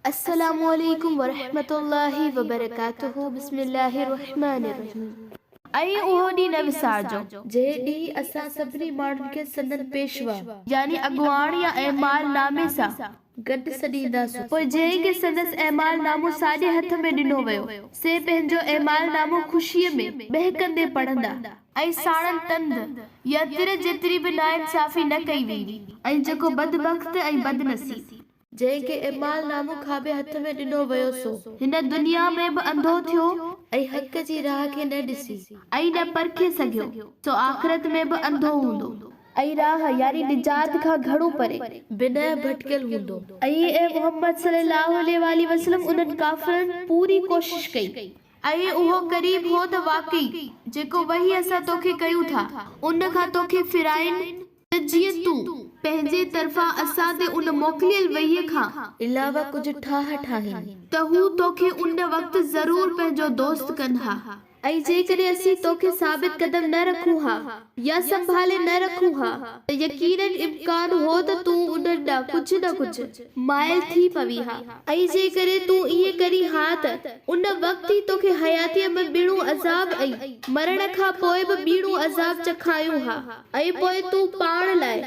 अस्सलामुअलैकुम वरहमतुल्लाहि वबरकातुहू बिस्मिल्लाहिर्रहमानिर्रहीम। आई उहो ॾींहुं न विसारजो जंहिं ॾींहुं असां सभिनी माण्हुनि खे संदन पेशवा यानी अॻुवाण या ऐमाल नामे सां गॾु सॾींदासीं। पोइ जंहिं खे संदसि ऐमाल नामो साॼे हथ में ॾिनो वियो से पंहिंजो ऐमाल नामो ख़ुशीअ में बहकंदे पढ़ंदा ऐं साणनि तंद या तिर जेतिरी बि नाइंसाफ़ी न कई वेंदी। ऐं जेको बदबख्त ऐं बदनसीब जंहिंखे ऐमाल नामो खाॿे हथ में ॾिनो वियो सो हिन दुनिया में बि अंधो थियो ऐं हक़ जी राह खे न ॾिसी ऐं न परखे सघियो सो आख़िरत में बि अंधो हूंदो ऐं राह यानी निजात खां घणो परे बिना भटकियल हूंदो। ऐं मोहम्मद सल्लल्लाहु अलैहि वसल्लम उन्हनि काफ़िरनि पूरी कोशिश कई ऐं उहो क़रीब हो त वाकई जेको वही असां तोखे कयूं था उन खां तोखे फिराइन त जीअं तूं पंहिंजे तरफ़ां असां ते उन मोकिलियल वहीअ खां अलावा कुझु ठाह ठाहिनि त हू तोखे उन वक़्तु ज़रूर पंहिंजो दोस्त कंदा। ऐं जेकॾहिं असीं तोखे साबित कदम न रखूं हा या संभाले न रखूं हा त यकीनन इम्कान हो त तूं उन ॾांहुं कुझु न कुझु माइल थी पवी हा। ऐं जेकॾहिं तूं इएं करी हा त उन वक़्तु ई तोखे हयातीअ में ॿीणो अज़ाब ऐं मरण खां पोइ बि ॿीणो अज़ाब चखायूं हा। ऐं पोइ तूं पाण लाइ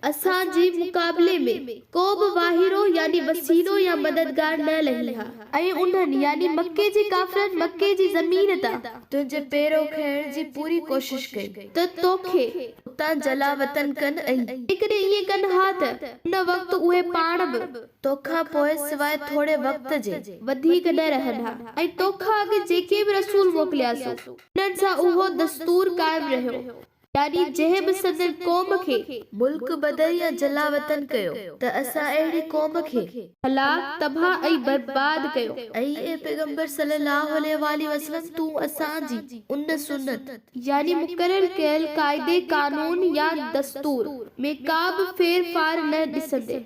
असां जे मुक़ाबले में को बि वाहिरो यानी वसीलो या मददगार न लही हा। ऐं उन्हनि यानी मक्के जे काफ़िरनि मक्के जी ज़मीन तां तुंहिंजे पेरो खणण जी पूरी कोशिश कई त तोखे उतां जला वतन कनि ऐं जेकॾहिं ईअं कनि हा त उन वक़्तु उहे पाण बि तोखां पोइ सवाइ थोरे वक़्त जे वधीक न रहनि हा। ऐं तोखां अॻु जेके बि रसूल मोकिलियासो उन्हनि सां उहो दस्तूर क़ाइम रहियो यानी जंहिं बि संदन क़ौम खे मुल्क बदल या जला वतन कयो त असां अहिड़ी क़ौम खे हलाक तबाह ऐं बर्बाद कयो। ऐं पैगंबर सल्लल्लाहु अलैहि वसल्लम तूं असांजी उन सुन्नत यानी मुक़रर कयल क़ाइदे कानून या दस्तूर में का बि फेर फार न ॾिसंदे